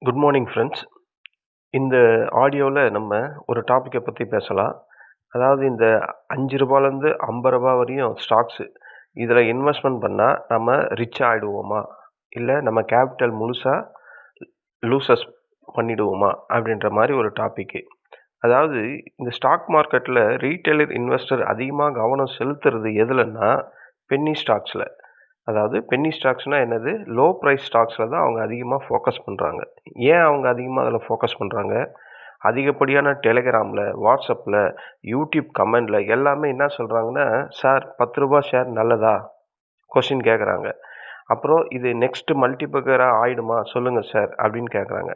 Good morning friends. இந்த ஆடியோவில் நம்ம ஒரு டாப்பிக்கை பற்றி பேசலாம். அதாவது இந்த ரூ. 5லேருந்து ரூ. 50 வரையும் ஸ்டாக்ஸு இதில் இன்வெஸ்ட்மெண்ட் பண்ணால் நம்ம ரிச் ஆகிடுவோமா, இல்லை நம்ம கேபிட்டல் முழுசாக லூசஸ் பண்ணிடுவோமா அப்படின்ற மாதிரி ஒரு டாப்பிக்கு. அதாவது இந்த ஸ்டாக் மார்க்கெட்டில் ரீட்டைலர் இன்வெஸ்டர் அதிகமாக கவனம் செலுத்துறது எதுலன்னா பென்னி ஸ்டாக்ஸில். அதாவது பென்னி ஸ்டாக்ஸ்னால் என்னது, லோ ப்ரைஸ் ஸ்டாக்ஸில் தான் அவங்க அதிகமாக ஃபோக்கஸ் பண்ணுறாங்க. ஏன் அவங்க அதிகமாக அதில் ஃபோக்கஸ் பண்ணுறாங்க? அதிகப்படியான டெலிகிராமில், வாட்ஸ்அப்பில், யூடியூப் கமெண்டில் எல்லாமே என்ன சொல்கிறாங்கன்னா, சார் ரூ. 10 ஷேர் நல்லதா கொஷின் கேட்குறாங்க. அப்புறம் இது நெக்ஸ்ட் மல்டிபக்கராக ஆயிடுமா சொல்லுங்கள் சார் அப்படின்னு கேட்குறாங்க.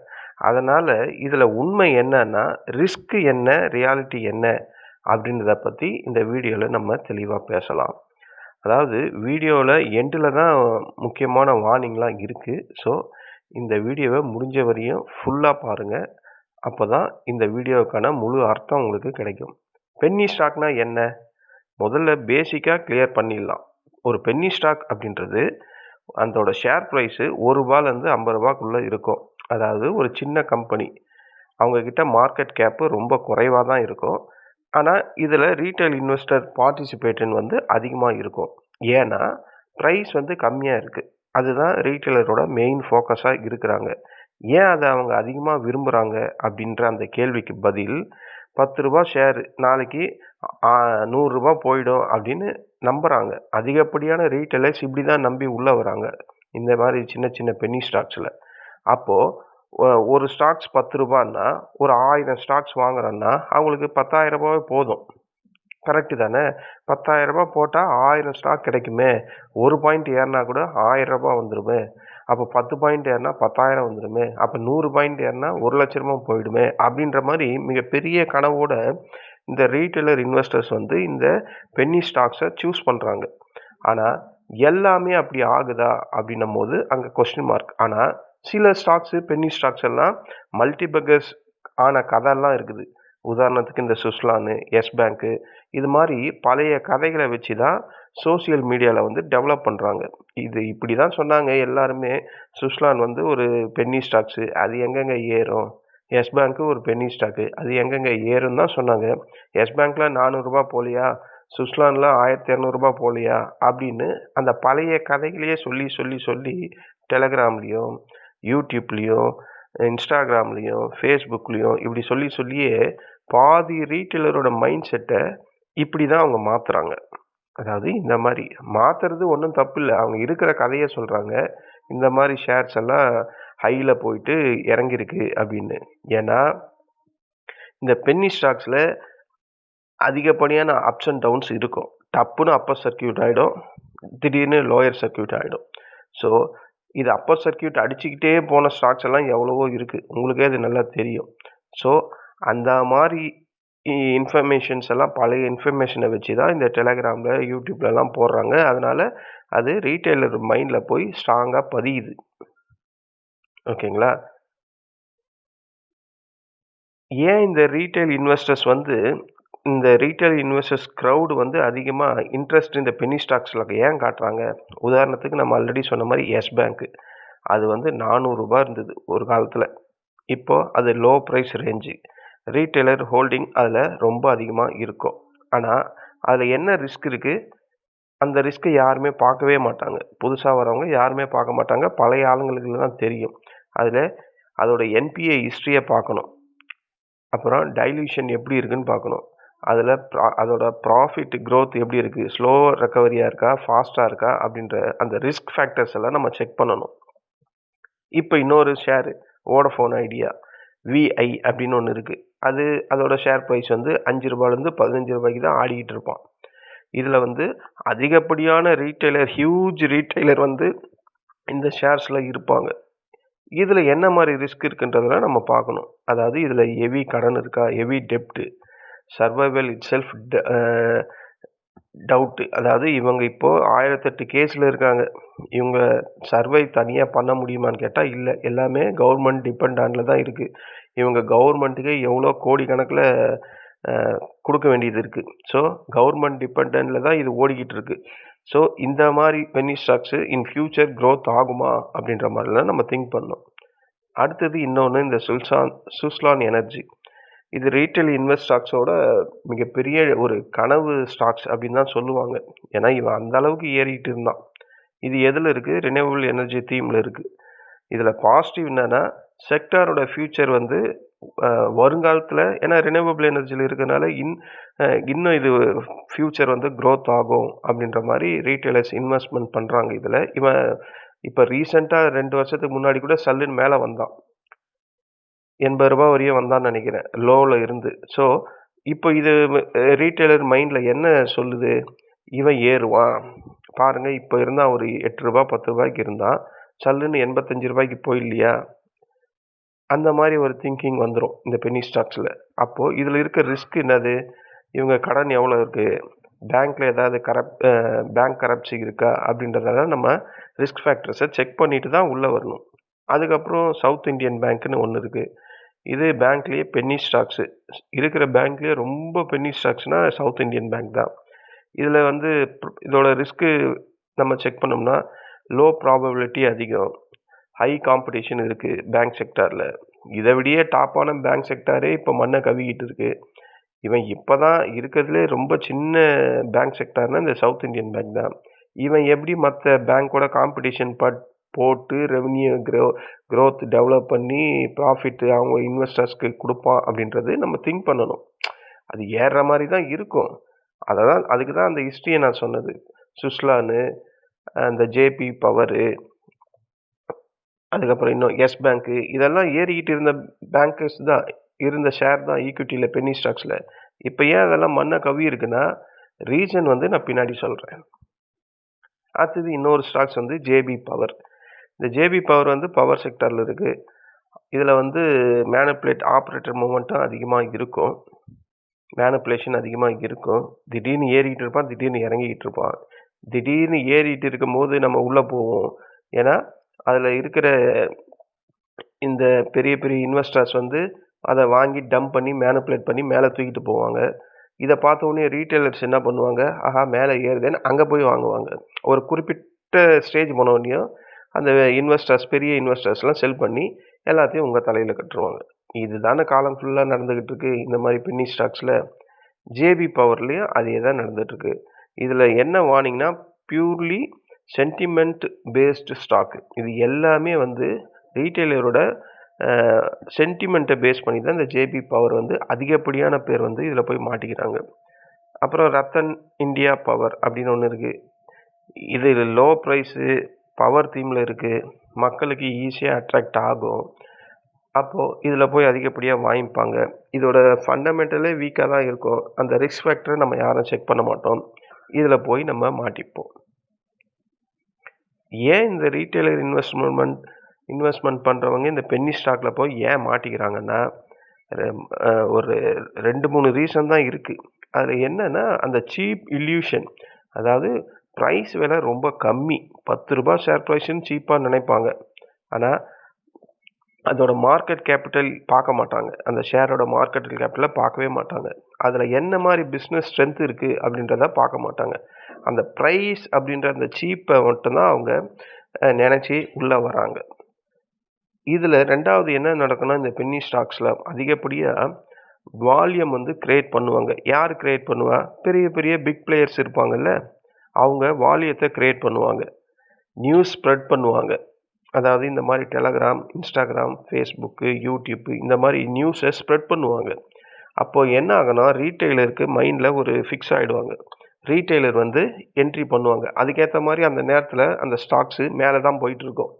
அதனால் இதில் உண்மை என்னன்னா, ரிஸ்க் என்ன, ரியாலிட்டி என்ன அப்படின்றத பற்றி இந்த வீடியோவில் நம்ம தெளிவாக பேசலாம். அதாவது வீடியோவில் எண்டில் தான் முக்கியமான வார்னிங்லாம் இருக்குது. ஸோ இந்த வீடியோவை முடிஞ்ச வரையும் ஃபுல்லாக பாருங்கள். அப்போ தான் இந்த வீடியோவுக்கான முழு அர்த்தம் உங்களுக்கு கிடைக்கும். பென்னி ஸ்டாக்னா என்ன? முதல்ல பேசிக்காக கிளியர் பண்ணிடலாம். ஒரு பென்னி ஸ்டாக் அப்படின்றது அதோட ஷேர் ப்ரைஸு ரூ. 1லேருந்து ரூ. 50 இருக்கும். அதாவது ஒரு சின்ன கம்பெனி, அவங்கக்கிட்ட மார்க்கெட் கேப்பு ரொம்ப குறைவாக தான் இருக்கும். ஆனால் இதில் ரீட்டைல் இன்வெஸ்டர் பார்ட்டிசிபேஷன் அதிகமாக இருக்கும். ஏன்னா ப்ரைஸ் கம்மியாக இருக்குது. அதுதான் ரீட்டைலரோட மெயின் ஃபோக்கஸாக இருக்கிறாங்க. ஏன் அதை அவங்க அதிகமாக விரும்புகிறாங்க அப்படின்ற அந்த கேள்விக்கு பதில், ரூ. 10 ஷேர் நாளைக்கு ரூ. 100 போயிடும் அப்படின்னு நம்புகிறாங்க. அதிகப்படியான ரீட்டைலர்ஸ் இப்படி தான் நம்பி உள்ளே வராங்க இந்த மாதிரி சின்ன சின்ன பென்னி ஸ்டாக்ஸில். அப்போது ஒரு ஸ்டாக்ஸ் ரூ. 10ன்னா ஒரு 1000 ஸ்டாக்ஸ் வாங்குறோன்னா அவங்களுக்கு ரூ. 10,000 போதும். கரெக்டு தானே? ரூ. 10,000 போட்டால் 1000 ஸ்டாக் கிடைக்குமே. ஒரு பாயிண்ட் ஏறினா கூட ரூ. 1000 வந்துடுமே. அப்போ 10 பாயிண்ட் ஏறினா 10,000 வந்துடுமே. அப்போ 100 பாயிண்ட் ஏறினா 1,00,000 போயிடுமே அப்படின்ற மாதிரி மிகப்பெரிய கனவோட இந்த ரீட்டைலர் இன்வெஸ்டர்ஸ் இந்த பென்னி ஸ்டாக்ஸை சூஸ் பண்ணுறாங்க. ஆனால் எல்லாமே அப்படி ஆகுதா அப்படின்னும் போது அங்கே கொஸ்டின் மார்க். ஆனால் சில ஸ்டாக்ஸு, பென்னி ஸ்டாக்ஸ் எல்லாம் மல்டிபக்கர்ஸ் ஆன கதையெல்லாம் இருக்குது. உதாரணத்துக்கு இந்த சுஸ்லானு, எஸ் பேங்க்கு, இது மாதிரி பழைய கதைகளை வச்சு தான் சோசியல் மீடியாவில் டெவலப் பண்ணுறாங்க. இது இப்படி தான் சொன்னாங்க எல்லாருமே. சுஸ்லான் ஒரு பென்னி ஸ்டாக்ஸு, அது எங்கெங்கே ஏறும். எஸ் பேங்க்கு ஒரு பென்னி ஸ்டாக்கு, அது எங்கெங்கே ஏறும் தான் சொன்னாங்க. எஸ் பேங்க்கில் ரூ. 400 போகலையா, சுஸ்லானில் 1200 போகலையா அப்படின்னு அந்த பழைய கதைகளையே சொல்லி சொல்லி சொல்லி டெலகிராம்லேயும், யூடியூப்லேயும், இன்ஸ்டாகிராம்லேயும், ஃபேஸ்புக்லேயும் இப்படி சொல்லி சொல்லியே பாதி ரீட்டைலரோட மைண்ட் செட்டை இப்படி தான் அவங்க மாற்றுறாங்க. அதாவது இந்த மாதிரி மாற்றுறது ஒன்றும் தப்பு இல்லை. அவங்க இருக்கிற கதையை சொல்கிறாங்க. இந்த மாதிரி ஷேர்ஸ் எல்லாம் ஹையில் போயிட்டு இறங்கிருக்கு அப்படின்னு. ஏன்னா இந்த பென்னி ஸ்டாக்ஸில் அதிகப்படியான அப்ஸ் அண்ட் டவுன்ஸ் இருக்கும். டப்புன்னு அப்பர் சர்க்கியூட் ஆகிடும், திடீர்னு லோயர் சர்க்கியூட் ஆகிடும். ஸோ இது அப்பர் சர்க்கியூட் அடிச்சுக்கிட்டே போன ஸ்டாக்ஸ் எல்லாம் எவ்வளவோ இருக்குது, உங்களுக்கே அது நல்லா தெரியும். ஸோ அந்த மாதிரி இன்ஃபர்மேஷன்ஸ் எல்லாம் பழைய இன்ஃபர்மேஷனை வச்சு தான் இந்த டெலகிராமில், யூடியூப்லலாம் போடுறாங்க. அதனால் அது ரீட்டைலர் மைண்டில் போய் ஸ்ட்ராங்காக பதியுது. ஓகேங்களா? ஏன் இந்த ரீட்டைல் இன்வெஸ்டர்ஸ் இந்த ரீட்டைல் இன்வெஸ்டர்ஸ் க்ரௌடு அதிகமாக இன்ட்ரெஸ்ட் இந்த பென்னி ஸ்டாக்ஸில் ஏன் காட்டுறாங்க? உதாரணத்துக்கு நம்ம ஆல்ரெடி சொன்ன மாதிரி எஸ் பேங்க்கு, அது ரூ. 400 இருந்தது ஒரு காலத்தில். இப்போது அது low price range. Retailer holding அதில் ரொம்ப அதிகமாக இருக்கும். ஆனால் அதில் என்ன ரிஸ்க் இருக்குது? அந்த ரிஸ்க்கை யாருமே பார்க்கவே மாட்டாங்க. புதுசாக வரவங்க யாருமே பார்க்க மாட்டாங்க. பழைய ஆளுங்களுக்கு தான் தெரியும். அதில் அதோட என்பிஏ ஹிஸ்ட்ரியை பார்க்கணும். அப்புறம் டைல்யூஷன் எப்படி இருக்குன்னு பார்க்கணும். அதில் அதோட ப்ராஃபிட் க்ரோத் எப்படி இருக்குது, ஸ்லோ ரெக்கவரியாக இருக்கா, ஃபாஸ்ட்டாக இருக்கா அப்படின்ற அந்த ரிஸ்க் ஃபேக்டர்ஸ் எல்லாம் நம்ம செக் பண்ணணும். இப்போ இன்னொரு ஷேரு வோடஃபோன் ஐடியா, விஐ அப்படின்னு ஒன்று இருக்குது. அதோட ஷேர் ப்ரைஸ் ரூ. 5லேருந்து ரூ. 15 தான் ஆடிக்கிட்டு இருப்பான். இதில் அதிகப்படியான ரீட்டைலர், ஹியூஜ் ரீட்டைலர் இந்த ஷேர்ஸில் இருப்பாங்க. இதில் என்ன மாதிரி ரிஸ்க் இருக்குன்றதெல்லாம் நம்ம பார்க்கணும். அதாவது இதில் ஹெவி கடன் இருக்கா, ஹெவி டெப்ட்டு, சர்வைவல் இட் செல்ஃப் டவுட்டு. அதாவது இவங்க இப்போது 1008 கேஸில் இருக்காங்க. இவங்க சர்வை தனியாக பண்ண முடியுமான்னு கேட்டால் இல்லை. எல்லாமே கவர்மெண்ட் டிபெண்டானில் தான் இருக்குது. இவங்க கவர்மெண்ட்டுக்கே எவ்வளோ கோடிக்கணக்கில் கொடுக்க வேண்டியது இருக்குது. ஸோ கவர்மெண்ட் டிபெண்டனில் தான் இது ஓடிக்கிட்டு இருக்குது. ஸோ இந்த மாதிரி penny stocks in future growth ஆகுமா அப்படின்ற மாதிரிலாம் நம்ம திங்க் பண்ணணும். அடுத்தது இன்னொன்னு இந்த சுஸ்லான் எனர்ஜி. இது ரீட்டெயில் இன்வெஸ்ட் ஸ்டாக்ஸோட மிகப்பெரிய ஒரு கனவு ஸ்டாக்ஸ் அப்படின்னு தான் சொல்லுவாங்க. ஏன்னா இவன் அந்த அளவுக்கு ஏறிட்டு இருந்தான். இது எதுல இருக்கு? ரினியூவபிள் எனர்ஜி தீம்ல இருக்கு. இதுல பாசிட்டிவ் என்னன்னா செக்டாரோட ஃபியூச்சர் வந்து வருங்காலத்துல ஏன்னா ரினியூவபிள் எனர்ஜியில் இருக்கனால இன்னும் இது ஃபியூச்சர் வந்து growth ஆகும் அப்படின்ற மாதிரி ரீட்டைலர்ஸ் இன்வெஸ்ட்மெண்ட் பண்றாங்க இதுல. இவன் இப்ப ரீசெண்டா 2 வருஷத்துக்கு முன்னாடி கூட சல்லுன்னு மேல வந்தான். ரூ. 80 வரையும் வந்தான்னு நினைக்கிறேன் லோவில் இருந்து. ஸோ இப்போ இது ரீட்டைலர் மைண்டில் என்ன சொல்லுது? இவன் ஏறுவான் பாருங்க. இப்போ இருந்தால் ஒரு ரூ. 8 ரூ. 10 இருந்தால் சல்லுன்னு ரூ. 85 போயில்லையா? அந்த மாதிரி ஒரு திங்கிங் வந்துடும் இந்த பென்னி ஸ்டாக்ஸில். அப்போது இதில் இருக்க ரிஸ்க் என்னது? இவங்க கடன் எவ்வளோ இருக்குது, பேங்க்கில் ஏதாவது பேங்க் கரப்சி இருக்கா அப்படின்றதால நம்ம ரிஸ்க் ஃபேக்டர்ஸை செக் பண்ணிட்டு தான் உள்ளே வரணும். அதுக்கப்புறம் சவுத் இந்தியன் பேங்க்னு ஒன்று இருக்குது. இது பேங்க்லேயே பென்னி ஸ்டாக்ஸு இருக்கிற பேங்க்லேயே ரொம்ப பென்னி ஸ்டாக்ஸ்னால் சவுத் இந்தியன் பேங்க் தான். இதில் வந்து இதோட ரிஸ்க்கு நம்ம செக் பண்ணோம்னா லோ ப்ராபபிலிட்டி அதிகம், ஹை காம்படிஷன் இருக்குது பேங்க் செக்டாரில். இதை விடையே டாப்பான பேங்க் செக்டாரே இப்போ மண்ணை கவிக்கிட்டு இருக்கு. இவன் இப்போ தான் இருக்கிறதுலே ரொம்ப சின்ன பேங்க் செக்டார்னால் இந்த சவுத் இந்தியன் பேங்க் தான். இவன் எப்படி மற்ற பேங்க்கோட காம்படிஷன் போட்டு ரெவன்யூ க்ரோத் டெவலப் பண்ணி ப்ராஃபிட் அவங்க இன்வெஸ்டர்ஸ்க்கு கொடுப்பான் அப்படின்றது நம்ம திங்க் பண்ணணும். அது ஏறுற மாதிரி தான் இருக்கும். அதுக்கு தான் அந்த ஹிஸ்ட்ரியை நான் சொன்னது. சுஸ்லானு, அந்த ஜேபி பவரு, அதுக்கப்புறம் இன்னும் எஸ் பேங்க்கு, இதெல்லாம் ஏறிக்கிட்டு இருந்த பேங்கர்ஸ் தான், இருந்த ஷேர் தான் ஈக்விட்டியில் பென்னி ஸ்டாக்ஸில். இப்போ ஏன் அதெல்லாம் மண்ணை கவி இருக்குன்னா ரீசன் வந்து நான் பின்னாடி சொல்கிறேன். அடுத்தது இன்னொரு ஸ்டாக்ஸ் வந்து ஜேபி பவர். இந்த ஜேபி பவர் வந்து பவர் செக்டாரில் இருக்குது. இதில் வந்து மேனிப்புலேட் ஆப்ரேட்டர் மூமெண்ட்டும் அதிகமாக இருக்கும், மேனிப்புலேஷன் அதிகமாக இருக்கும். திடீர்னு ஏறிக்கிட்டு இருப்பான், திடீர்னு இறங்கிக்கிட்டு இருப்பான். திடீர்னு ஏறிட்டு இருக்கும் போது நம்ம உள்ளே போவோம். ஏன்னா அதில் இருக்கிற இந்த பெரிய பெரிய இன்வெஸ்டர்ஸ் வந்து அதை வாங்கி டம்ப் பண்ணி மேனிப்புலேட் பண்ணி மேலே தூக்கிட்டு போவாங்க. இதை பார்த்த உடனே ரீட்டைலர்ஸ் என்ன பண்ணுவாங்க? ஆஹா மேலே ஏறுதுன்னு அங்கே போய் வாங்குவாங்க. ஒரு குறிப்பிட்ட ஸ்டேஜ் போனோடனையும் அந்த இன்வெஸ்டர்ஸ், பெரிய இன்வெஸ்டர்ஸ்லாம் செல் பண்ணி எல்லாத்தையும் உங்கள் தலையில் கட்டுருவாங்க. இதுதானே காலம் ஃபுல்லாக நடந்துக்கிட்டு இருக்கு இந்த மாதிரி பென்னி ஸ்டாக்ஸில். ஜேபி பவர்லேயும் அதே தான் நடந்துகிட்ருக்கு. இதில் என்ன வார்னிங்னா பியூர்லி சென்டிமெண்ட் பேஸ்டு ஸ்டாக்கு. இது எல்லாமே வந்து ரீட்டைலரோட சென்டிமெண்ட்டை பேஸ் பண்ணி தான் இந்த ஜேபி பவர் வந்து அதிகப்படியான பேர் வந்து இதில் போய் மாட்டிக்கிறாங்க. அப்புறம் ரத்தன் இந்தியா பவர் அப்படின்னு ஒன்று இருக்குது. இது லோ ப்ரைஸு, பவர் தீமில் இருக்குது, மக்களுக்கு ஈஸியாக அட்ராக்ட் ஆகும். அப்போது இதில் போய் அதிகப்படியாக வாங்கிப்பாங்க. இதோட ஃபண்டமெண்டலே வீக்காக தான் இருக்கும். அந்த ரிஸ்க் ஃபேக்டரை நம்ம யாரும் செக் பண்ண மாட்டோம். இதில் போய் நம்ம மாட்டிப்போம். ஏன் இந்த ரீட்டைலர் இன்வெஸ்ட்மெண்ட் பண்ணுறவங்க இந்த பென்னி ஸ்டாக்கில் போய் ஏன் மாட்டிக்கிறாங்கன்னா ஒரு 2-3 ரீசன் தான் இருக்குது. அதில் என்னென்னா அந்த சீப் இல்யூஷன், அதாவது ப்ரைஸ் விலை ரொம்ப கம்மி, ரூ. 10 ஷேர் ப்ரைஸ்ன்னு சீப்பாக நினைப்பாங்க. ஆனால் அதோட மார்க்கெட் கேபிட்டல் பார்க்க மாட்டாங்க. அந்த ஷேரோட மார்க்கெட் கேபிட்டலை பார்க்கவே மாட்டாங்க. அதில் என்ன மாதிரி பிஸ்னஸ் ஸ்ட்ரென்த் இருக்குது அப்படின்றத பார்க்க மாட்டாங்க. அந்த ப்ரைஸ் அப்படின்ற அந்த சீப்பை மட்டும்தான் அவங்க நினச்சி உள்ளே வராங்க. இதில் ரெண்டாவது என்ன நடக்குன்னா இந்த பென்னி ஸ்டாக்ஸில் அதிகப்படியாக வால்யூம் வந்து கிரியேட் பண்ணுவாங்க. யார் கிரியேட் பண்ணுவா? பெரிய பெரிய பிக் பிளேயர்ஸ் இருப்பாங்கல்ல, அவங்க வால்யூத்தை கிரியேட் பண்ணுவாங்க, நியூஸ் ஸ்ப்ரெட் பண்ணுவாங்க. அதாவது இந்த மாதிரி டெலகிராம், இன்ஸ்டாகிராம், ஃபேஸ்புக்கு, யூடியூப்பு இந்த மாதிரி நியூஸை ஸ்ப்ரெட் பண்ணுவாங்க. அப்போது என்ன ஆகுனா ரீட்டைலருக்கு மைண்டில் ஒரு ஃபிக்ஸ் ஆகிடுவாங்க. ரீட்டைலர் வந்து என்ட்ரி பண்ணுவாங்க. அதுக்கேற்ற மாதிரி அந்த நேரத்தில் அந்த ஸ்டாக்ஸு மேலே தான் போயிட்டுருக்கும்.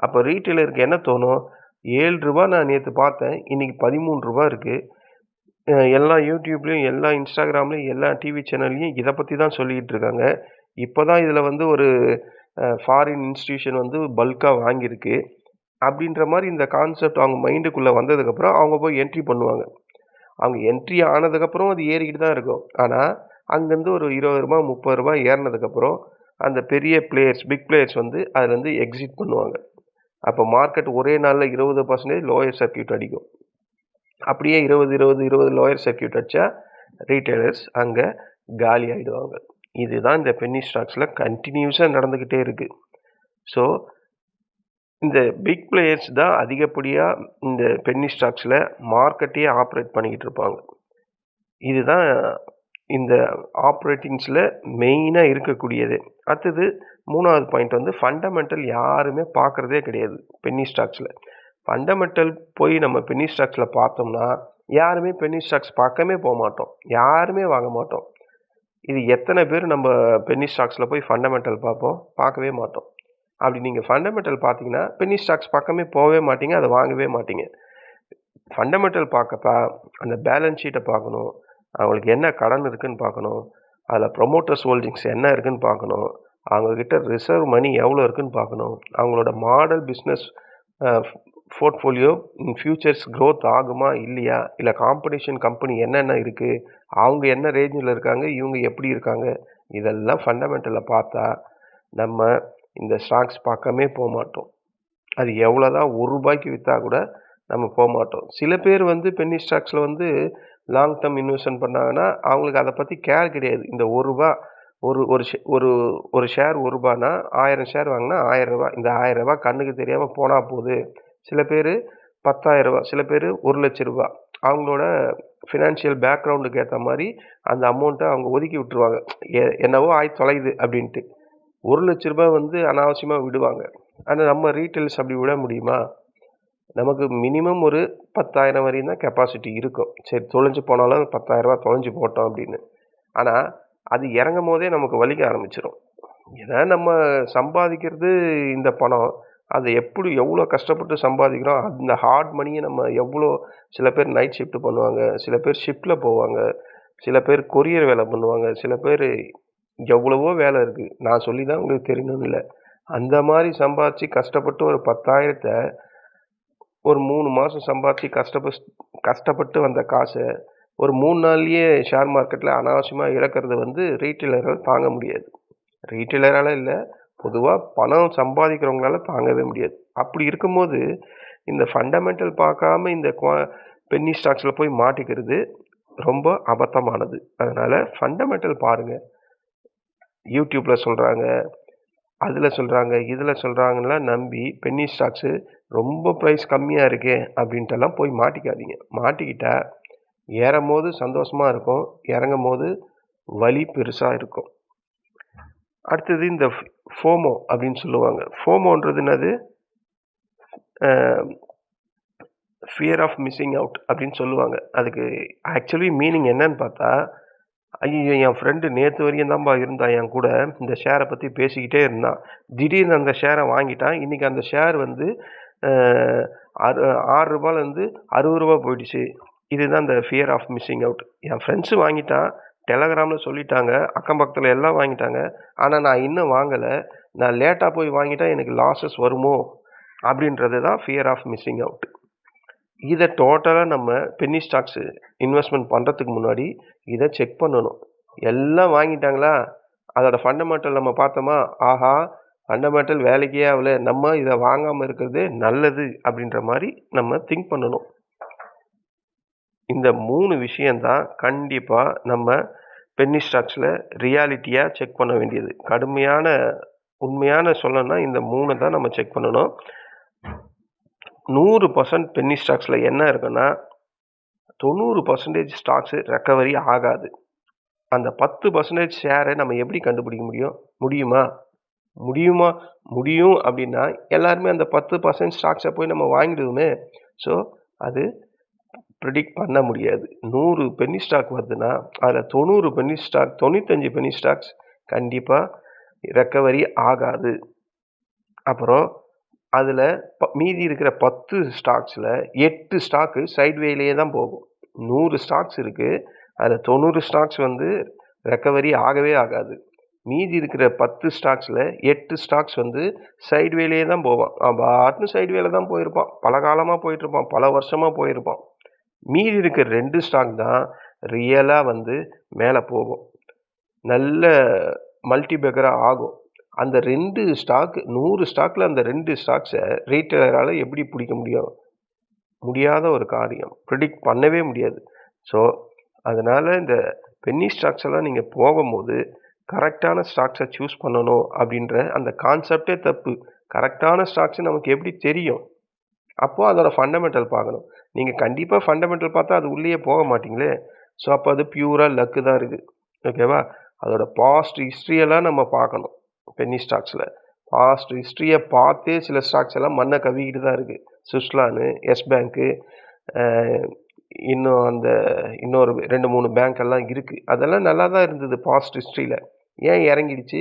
அப்போ ரீட்டைலருக்கு என்ன தோணும்? ரூ. 7 நான் நேற்று பார்த்தேன், இன்றைக்கி ரூ. 13 இருக்குது. எல்லா யூடியூப்லேயும், எல்லா இன்ஸ்டாகிராம்லேயும், எல்லா டிவி சேனல்லையும் இதை பற்றி தான் சொல்லிக்கிட்டு இருக்காங்க. இப்போ தான் இதில் வந்து ஒரு ஃபாரின் இன்ஸ்டியூஷன் வந்து பல்காக வாங்கியிருக்கு அப்படின்ற மாதிரி இந்த கான்செப்ட் அவங்க மைண்டுக்குள்ளே வந்ததுக்கப்புறம் அவங்க போய் என்ட்ரி பண்ணுவாங்க. அவங்க என்ட்ரி ஆனதுக்கப்புறம் அது ஏறிக்கிட்டு தான் இருக்கும். ஆனால் அங்கேருந்து ஒரு ரூ. 20 ரூ. 30 ஏறினதுக்கப்புறம் அந்த பெரிய பிளேயர்ஸ், பிக் பிளேயர்ஸ் வந்து அதுலேருந்து எக்ஸிட் பண்ணுவாங்க. அப்போ மார்க்கெட் ஒரே நாளில் 20% லோயர் சர்க்கியூட் அடிக்கும். அப்படியே 20 லோயர் சர்க்கியூட் அடித்தா ரீட்டைலர்ஸ் அங்கே காலி ஆகிடுவாங்க. இதுதான் இந்த பென்னி ஸ்டாக்ஸில் கண்டினியூஸாக நடந்துக்கிட்டே இருக்குது. ஸோ இந்த பிக் பிளேயர்ஸ் தான் அதிகப்படியாக இந்த பென்னி ஸ்டாக்ஸில் மார்க்கெட்டையே ஆப்ரேட் பண்ணிக்கிட்டு இருப்பாங்க. இதுதான் இந்த ஆப்ரேட்டிங்ஸில் மெயினாக இருக்கக்கூடியது. அடுத்தது 3வது பாயிண்ட் வந்து ஃபண்டமெண்டல் யாருமே பார்க்குறதே கிடையாது பென்னி ஸ்டாக்ஸில். ஃபண்டமெண்டல் போய் நம்ம பென்னி ஸ்டாக்ஸில் பார்த்தோம்னா யாருமே பென்னி ஸ்டாக்ஸ் பார்க்கவே போக மாட்டோம், யாருமே வாங்க மாட்டோம். இது எத்தனை பேர் நம்ம பென்னி ஸ்டாக்ஸில் போய் ஃபண்டமெண்டல் பார்ப்போம்? பார்க்கவே மாட்டோம். அப்படி நீங்கள் ஃபண்டமெண்டல் பார்த்தீங்கன்னா பென்னி ஸ்டாக்ஸ் பக்கமே போகவே மாட்டீங்க, அதை வாங்கவே மாட்டீங்க. ஃபண்டமெண்டல் பார்க்கப்பா அந்த பேலன்ஸ் ஷீட்டை பார்க்கணும், அவங்களுக்கு என்ன கடன் இருக்குதுன்னு பார்க்கணும், அதில் ப்ரொமோட்டர்ஸ் ஹோல்டிங்ஸ் என்ன இருக்குதுன்னு பார்க்கணும், அவங்கக்கிட்ட ரிசர்வ் மணி எவ்வளோ இருக்குதுன்னு பார்க்கணும், அவங்களோட model business portfolio in futures growth ஆகுமா இல்லையா, இல்லை காம்படிஷன் கம்பெனி என்னென்ன இருக்குது, அவங்க என்ன ரேஞ்சில் இருக்காங்க, இவங்க எப்படி இருக்காங்க, இதெல்லாம் ஃபண்டமெண்டலில் பார்த்தா நம்ம இந்த ஸ்டாக்ஸ் பக்கமே போக மாட்டோம். அது எவ்வளோ தான் ₹1 விற்றா கூட நம்ம போக மாட்டோம். சில பேர் வந்து பென்னி ஸ்டாக்ஸில் வந்து லாங் டேர்ம் இன்வெஸ்ட்மெண்ட் பண்ணாங்கன்னா அவங்களுக்கு அதை பற்றி கேர் கிடையாது. இந்த ₹1 ஒரு ஒரு ஷேர் ₹1னா 1000 ஷேர் வாங்கினா ₹1000. இந்த ₹1000 கண்ணுக்கு தெரியாமல் போனால் போகுது. சில பேர் ₹10,000, சில பேர் ₹1,00,000. அவங்களோட ஃபினான்ஷியல் பேக்ரவுண்டுக்கு ஏற்ற மாதிரி அந்த அமௌண்ட்டை அவங்க ஒதுக்கி விட்டுருவாங்க. என்னவோ தொலையுது அப்படின்ட்டு. ₹1,00,000 வந்து அனாவசியமாக விடுவாங்க. ஆனால் நம்ம ரீட்டெயில்ஸ் அப்படி விட முடியுமா? நமக்கு மினிமம் ஒரு 10,000 வரையும் தான் கெப்பாசிட்டி இருக்கும். சரி, தொலைஞ்சு போனாலும் ₹10,000 தொலைஞ்சு போட்டோம் அப்படின்னு. ஆனால் அது இறங்கும் போதே நமக்கு வலிக்க ஆரம்பிச்சிடும். ஏன்னா நம்ம சம்பாதிக்கிறது இந்த பணம், அதை எவ்வளோ கஷ்டப்பட்டு சம்பாதிக்கிறோம். அந்த ஹார்ட் மணியை நம்ம சில பேர் நைட் ஷிஃப்ட் பண்ணுவாங்க, சில பேர் ஷிஃப்ட்டில் போவாங்க, சில பேர் கொரியர் வேலை பண்ணுவாங்க, சில பேர் எவ்வளவோ வேலை இருக்குது. நான் சொல்லி தான் உங்களுக்கு தெரியணும்னு இல்லை. அந்த மாதிரி சம்பாதிச்சு கஷ்டப்பட்டு ஒரு 10,000 ஒரு 3 மாதம் சம்பாதிச்சு கஷ்டப்பட்டு வந்த காசை ஒரு 3 நாள்லேயே ஷேர் மார்க்கெட்டில் அனாவசியமாக இழக்கிறது வந்து ரீட்டெயிலரால் தாங்க முடியாது. ரீட்டெயிலரால் இல்லை, பொதுவாக பணம் சம்பாதிக்கிறவங்களால தாங்கவே முடியாது. அப்படி இருக்கும்போது இந்த ஃபண்டமெண்டல் பார்க்காம இந்த பென்னி ஸ்டாக்ஸில் போய் மாட்டிக்கிறது ரொம்ப அபத்தமானது. அதனால் ஃபண்டமெண்டல் பாருங்கள். யூடியூப்பில் சொல்கிறாங்க, அதில் சொல்கிறாங்க, இதில் சொல்கிறாங்கலாம் நம்பி பென்னி ஸ்டாக்ஸு ரொம்ப ப்ரைஸ் கம்மியாக இருக்கே அப்படின்ட்டுலாம் போய் மாட்டிக்காதீங்க. மாட்டிக்கிட்டா ஏறும் போது சந்தோஷமாக இருக்கும், இறங்கும் போது வலி பெருசாக இருக்கும். அடுத்தது இந்த ஃபோமோ அப்படின்னு சொல்லுவாங்க. ஃபோமோன்றது என்னது? ஃபியர் ஆஃப் மிஸ்ஸிங் அவுட் அப்படின்னு சொல்லுவாங்க. அதுக்கு ஆக்சுவலி மீனிங் என்னன்னு பார்த்தா, ஐயோ, என் ஃப்ரெண்டு நேற்று வரையும் தான்ப்பா இருந்தான் என் கூட, இந்த ஷேரை பற்றி பேசிக்கிட்டே இருந்தான், திடீர்னு அந்த ஷேரை வாங்கிட்டான், இன்றைக்கி அந்த ஷேர் வந்து ₹6லேருந்து ₹60 போயிடுச்சு. இதுதான் இந்த ஃபியர் ஆஃப் மிஸ்ஸிங் அவுட். என் ஃப்ரெண்ட்ஸு வாங்கிட்டான், டெலகிராமில் சொல்லிட்டாங்க, அக்கம் பக்கத்தில் எல்லாம் வாங்கிட்டாங்க, ஆனால் நான் இன்னும் வாங்கலை, நான் லேட்டாக போய் வாங்கிட்டா எனக்கு லாஸஸ் வருமோ அப்படின்றது தான் ஃபியர் ஆஃப் மிஸ்ஸிங் அவுட். இதை டோட்டலாக நம்ம பென்னி ஸ்டாக்ஸு இன்வெஸ்ட்மெண்ட் பண்ணுறதுக்கு முன்னாடி இதை செக் பண்ணணும். எல்லாம் வாங்கிட்டாங்களா, அதோட ஃபண்டமெண்டல் நம்ம பார்த்தோமா, ஆஹா ஃபண்டமெண்டல் வேலைக்கே ஆகல, நம்ம இதை வாங்காமல் இருக்கிறதே நல்லது அப்படின்ற மாதிரி நம்ம திங்க் பண்ணணும். இந்த 3 விஷயந்தான் கண்டிப்பாக நம்ம பென்னி ஸ்டாக்ஸில் ரியாலிட்டியாக செக் பண்ண வேண்டியது. உண்மையான சொல்லணும்னா இந்த 3 தான் நம்ம செக் பண்ணணும். 100% பென்னி ஸ்டாக்ஸில் என்ன இருக்குன்னா 90% ஸ்டாக்ஸு ரெக்கவரி ஆகாது. அந்த 10% ஷேரை நம்ம எப்படி கண்டுபிடிக்க முடியும் அப்படின்னா எல்லாருமே அந்த 10% ஸ்டாக்ஸை போய் நம்ம வாங்கிடுவோமே. ஸோ அது ப்ரிடிக்ட் பண்ண முடியாது. 100 பென்னி ஸ்டாக் வருதுன்னா அதில் 95 பென்னி ஸ்டாக்ஸ் கண்டிப்பாக ரெக்கவரி ஆகாது. அப்புறம் அதில் மீதி இருக்கிற 10 ஸ்டாக்ஸில் 8 ஸ்டாக்கு சைட்வேலேயே தான் போகும். 100 ஸ்டாக்ஸ் இருக்குது, அதில் 90 ஸ்டாக்ஸ் வந்து ரெக்கவரி ஆகவே ஆகாது. மீதி இருக்கிற 10 ஸ்டாக்ஸில் 8 ஸ்டாக்ஸ் வந்து சைட்வேலேயே தான் போவான். பாட்டுன்னு சைட்வேல தான் போயிருப்பான், பல காலமாக போயிட்டுருப்பான், பல வருஷமாக போயிருப்பான். மீதி இருக்கிற 2 ஸ்டாக் தான் ரியலாக வந்து மேலே போகும், நல்ல மல்டிபேக்கராக ஆகும். அந்த 2 ஸ்டாக் 100 ஸ்டாக்கில் அந்த 2 ஸ்டாக்ஸை ரீட்டெயிலரால் எப்படி பிடிக்க முடியாத ஒரு காரியம், ப்ரிடிக்ட் பண்ணவே முடியாது. ஸோ அதனால் இந்த பென்னி ஸ்டாக்ஸ் எல்லாம் நீங்கள் போகும்போது கரெக்டான ஸ்டாக்ஸை சூஸ் பண்ணணும் அப்படின்ற அந்த கான்செப்டே தப்பு. கரெக்டான ஸ்டாக்ஸ் நமக்கு எப்படி தெரியும்? அப்போ அதோட ஃபண்டமெண்டல் பார்க்கணும். நீங்க கண்டிப்பா ஃபண்டமெண்டல் பார்த்தா அது உள்ளேயே போக மாட்டீங்களே! ஸோ, அப்போ அது பியூரா லக்கு தான் இருக்கு. ஓகேவா? அதோட பாஸ்ட் ஹிஸ்ட்ரியெல்லாம் நம்ம பார்க்கணும். பென்னி ஸ்டாக்ஸ்ல. பாஸ்ட் ஹிஸ்ட்ரிய பார்த்தே சில ஸ்டாக்ஸ் எல்லாம் மண்ண கவ்விக்கிட்டு தான் இருக்கு. சுஸ்லானு, எஸ் பேங்க்கு, அ இன்னும் இன்னொரு 2, 3 பேங்க் எல்லாம் இருக்கு. அதெல்லாம் நல்லா தான் இருந்தது பாஸ்ட் ஹிஸ்ட்ரியில. ஏன் இறங்கிடுச்சு?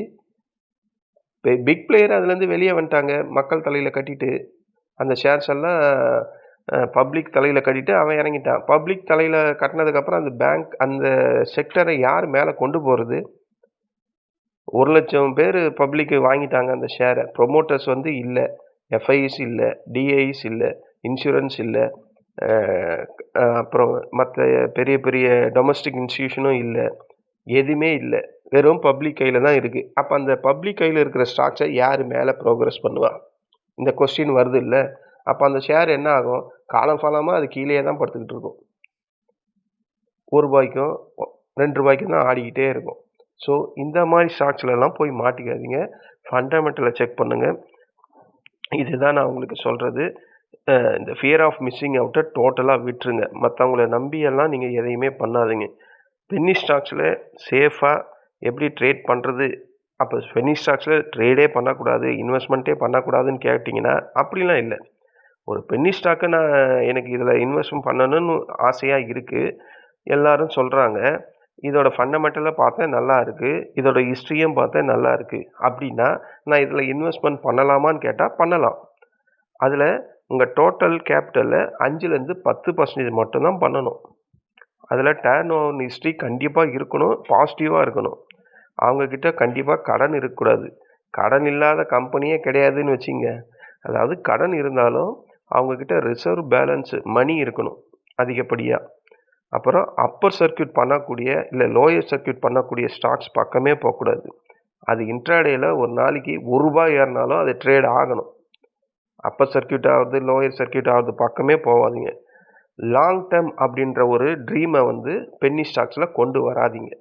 பிக் பிளேயர் அதுலேருந்து வெளிய வந்துட்டாங்க. மக்கள் தலையில கட்டிட்டு. அந்த ஷேர்ஸ் எல்லாம் பப்ளிக் தலையில கட்டிட்டு அவன் இறங்கிட்டான். பப்ளிக் தலையில கட்டினதுக்கப்புறம் அந்த பேங்க் அந்த செக்டரை யார் மேலே கொண்டு போகிறது? 1,00,000 பேர் பப்ளிக் வாங்கிட்டாங்க அந்த ஷேரை. ப்ரொமோட்டர்ஸ் வந்து இல்லை, எஃப்ஐஸ் இல்லை, டிஐஸ் இல்லை, இன்சூரன்ஸ் இல்லை, அப்புறம் மற்ற பெரிய பெரிய டொமஸ்டிக் இன்ஸ்டியூஷனும் இல்லை, எதுவுமே இல்லை. வெறும் பப்ளிக் கையில் தான் இருக்குது. அப்போ அந்த பப்ளிக் கையில் இருக்கிற ஸ்டாக்ஸை யார் மேலே ப்ரோக்ரஸ் பண்ணுவா? இந்த கொஸ்டின் வருது இல்லை? அப்போ அந்த ஷேர் என்ன ஆகும்? காலம் காலமாக அது கீழே தான் படுத்துக்கிட்டு இருக்கும். ₹1 ₹2 தான் ஆடிக்கிட்டே இருக்கும். ஸோ இந்த மாதிரி ஸ்டாக்ஸ்லாம் போய் மாட்டிக்காதீங்க. ஃபண்டமெண்டலை செக் பண்ணுங்கள். இதுதான் நான் உங்களுக்கு சொல்கிறது. இந்த ஃபியர் ஆஃப் மிஸ்ஸிங் அவுட்டை டோட்டலாக விட்டுருங்க. மற்றவங்கள நம்பியெல்லாம் நீங்கள் எதையுமே பண்ணாதீங்க. பென்னி ஸ்டாக்ஸில் சேஃபாக எப்படி ட்ரேட் பண்ணுறது? அப்போ பென்னி ஸ்டாக்ஸில் ட்ரேடே பண்ணக்கூடாது, இன்வெஸ்ட்மெண்ட்டே பண்ணக்கூடாதுன்னு கேட்டிங்கன்னா அப்படிலாம் இல்லை. ஒரு பென்னி ஸ்டாக்கை எனக்கு இதில் இன்வெஸ்ட்மெண்ட் பண்ணணும்னு ஆசையாக இருக்குது. எல்லாரும் சொல்கிறாங்க. இதோட ஃபண்டமெண்டலாக பார்த்தா நல்லா இருக்குது, இதோட ஹிஸ்ட்ரியும் பார்த்தா நல்லா இருக்குது. அப்படின்னா நான் இதில் இன்வெஸ்ட்மெண்ட் பண்ணலாமான்னு கேட்டால் பண்ணலாம். அதில் உங்கள் டோட்டல் கேபிட்டலில் 5லேருந்து 10% மட்டும்தான் பண்ணணும். அதில் டர்ன் ஓவர் ஹிஸ்ட்ரி கண்டிப்பாக இருக்கணும், பாசிட்டிவாக இருக்கணும். அவங்கக்கிட்ட கண்டிப்பாக கடன் இருக்கக்கூடாது. கடன் இல்லாத கம்பெனியே கிடையாதுன்னு வச்சுங்க. அதாவது கடன் இருந்தாலும் அவங்கக்கிட்ட ரிசர்வ் பேலன்ஸு மணி இருக்கணும் அதிகப்படியாக. அப்புறம் அப்பர் சர்க்யூட் பண்ணக்கூடிய இல்லை லோயர் சர்க்யூட் பண்ணக்கூடிய ஸ்டாக்ஸ் பக்கமே போகக்கூடாது. அது இன்ட்ராடேயில் ஒரு நாளைக்கு ₹1 ஏறினாலும் அது ட்ரேட் ஆகணும். அப்பர் சர்க்யூட் ஆகுது, லோயர் சர்க்யூட் ஆகுது பக்கமே போகாதீங்க. லாங் டேர்ம் அப்படின்ற ஒரு ட்ரீமை வந்து பென்னி ஸ்டாக்ஸில் கொண்டு வராதிங்க.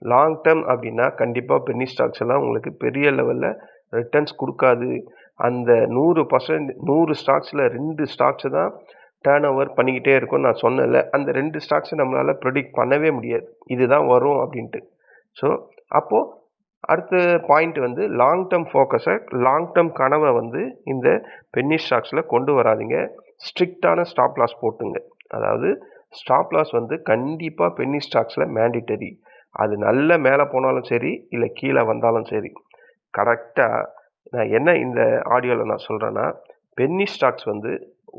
லாங் டேர்ம் அப்படின்னா கண்டிப்பாக பென்னி ஸ்டாக்ஸ் எல்லாம் உங்களுக்கு பெரிய லெவலில் ரிட்டர்ன்ஸ் கொடுக்காது. அந்த 100 ஸ்டாக்ஸில் 2 ஸ்டாக்ஸை தான் டேர்ன் ஓவர் பண்ணிக்கிட்டே இருக்கும். நான் சொன்னேன்ல, அந்த 2 ஸ்டாக்ஸை நம்மளால் ப்ரெடிக்ட் பண்ணவே முடியாது, இதுதான் வரும் அப்படின்ட்டு. ஸோ அப்போது அடுத்த பாயிண்ட் வந்து லாங் டேர்ம் ஃபோக்கஸை, லாங் டேர்ம் கனவை வந்து இந்த பென்னி ஸ்டாக்ஸில் கொண்டு வராதிங்க. ஸ்ட்ரிக்டான ஸ்டாப் லாஸ் போட்டுங்க. அதாவது ஸ்டாப் லாஸ் வந்து கண்டிப்பாக பென்னி ஸ்டாக்ஸில் மேண்டிட்டரி. அது நல்ல மேலே போனாலும் சரி, இல்லை கீழே வந்தாலும் சரி. கரெக்டாக நான் என்ன இந்த ஆடியோவில் நான் சொல்கிறேன்னா, பென்னி ஸ்டாக்ஸ் வந்து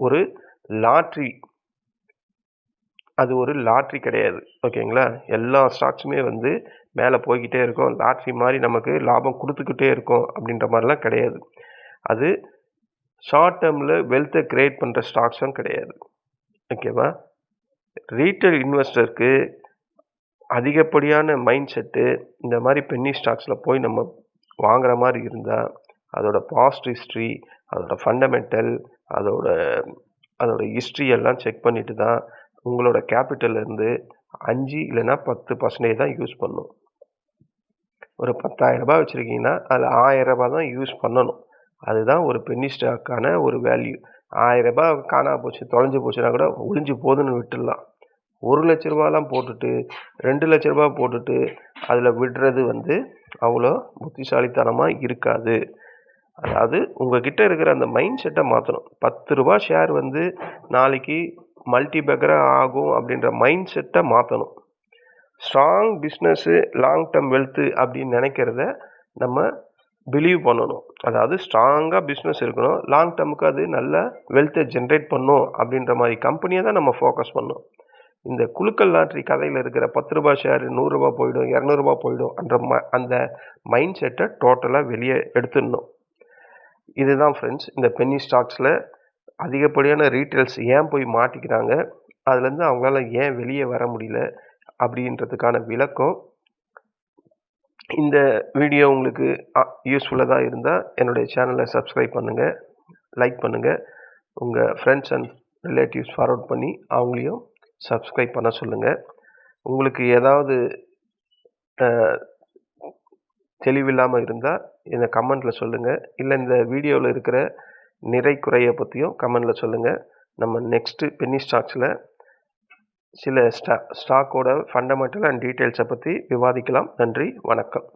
ஒரு லாட்ரி. அது ஒரு லாட்ரி கிடையாது. ஓகேங்களா? எல்லா ஸ்டாக்ஸுமே வந்து மேலே போய்கிட்டே இருக்கும். லாட்ரி மாதிரி நமக்கு லாபம் கொடுத்துக்கிட்டே இருக்கும் அப்படின்ற மாதிரிலாம் கிடையாது. அது ஷார்ட் டேர்மில் வெல்த்தை கிரியேட் பண்ணுற ஸ்டாக்ஸும் கிடையாது. ஓகேவா? ரீட்டைல் இன்வெஸ்டருக்கு அதிகப்படியான மைண்ட் செட்டு இந்த மாதிரி பென்னி ஸ்டாக்ஸில் போய் நம்ம வாங்குற மாதிரி இருந்தால் அதோட பாஸ்ட் ஹிஸ்ட்ரி, அதோட ஃபண்டமெண்டல், அதோட ஹிஸ்ட்ரி எல்லாம் செக் பண்ணிட்டு தான் உங்களோட கேபிட்டல்லேருந்து 5 இல்லைன்னா 10% தான் யூஸ் பண்ணணும். ஒரு ₹10,000 வச்சுருக்கீங்கன்னா அதில் ₹1,000 தான் யூஸ் பண்ணணும். அதுதான் ஒரு பென்னி ஸ்டாக்கான ஒரு வேல்யூ. ₹1,000 காணாம போச்சு, தொலைஞ்சு போச்சுன்னா கூட ஒழிஞ்சு போகுதுன்னு விட்டுடலாம். ₹1,00,000 போட்டுட்டு ₹2,00,000 போட்டுட்டு அதில் விடுறது வந்து அவ்வளோ புத்திசாலித்தனமாக இருக்காது. அதாவது உங்ககிட்ட இருக்கிற அந்த மைண்ட் செட்டை மாற்றணும். ₹10 ஷேர் வந்து நாளைக்கு மல்டி பேக்கராக ஆகும் அப்படின்ற மைண்ட் செட்டை மாற்றணும். Strong business, long term wealth அப்படின்னு நினைக்கிறத நம்ம பிலீவ் பண்ணணும். அதாவது ஸ்ட்ராங்காக பிஸ்னஸ் இருக்கணும், லாங் டேர்முக்கு அது நல்ல வெல்த்தை ஜென்ரேட் பண்ணும் அப்படின்ற மாதிரி கம்பெனியை தான் நம்ம ஃபோக்கஸ் பண்ணணும். இந்த குலுக்கல் லாட்ரி கதையில் இருக்கிற ₹10 ஷேர் ₹100 போயிடும், ₹200 போயிடும் அந்த மைண்ட் செட்டை டோட்டலாக வெளியே எடுத்துடணும். இதுதான் ஃப்ரெண்ட்ஸ், இந்த பென்னி ஸ்டாக்ஸில் அதிகப்படியான ரீட்டைல்ஸ் ஏன் போய் மாட்டிக்கிறாங்க, அதுலேருந்து அவங்களால ஏன் வெளியே வர முடியல அப்படின்றதுக்கான விளக்கம். இந்த வீடியோ உங்களுக்கு யூஸ்ஃபுல்லாக தான் இருந்தால் என்னுடைய சேனலை சப்ஸ்கிரைப் பண்ணுங்கள், லைக் பண்ணுங்கள், உங்கள் ஃப்ரெண்ட்ஸ் அண்ட் ரிலேட்டிவ்ஸ் ஃபார்வர்ட் பண்ணி அவங்களையும் சப்ஸ்கிரைப் பண்ண சொல்லுங்கள். உங்களுக்கு ஏதாவது தெளிவில்லாம இருந்தா என்ன கமெண்ட்ல சொல்லுங்க. இல்ல இந்த வீடியோல இருக்கிற நிறை குறைய பத்தியும் கமெண்ட்ல சொல்லுங்க. நம்ம நெக்ஸ்ட் பென்னி ஸ்டாக்ஸ்ல சில ஸ்டாக்கோட ஃபண்டமெண்டல் அண்ட் டீட்டெயில்ஸை பற்றி விவாதிக்கலாம். நன்றி, வணக்கம்.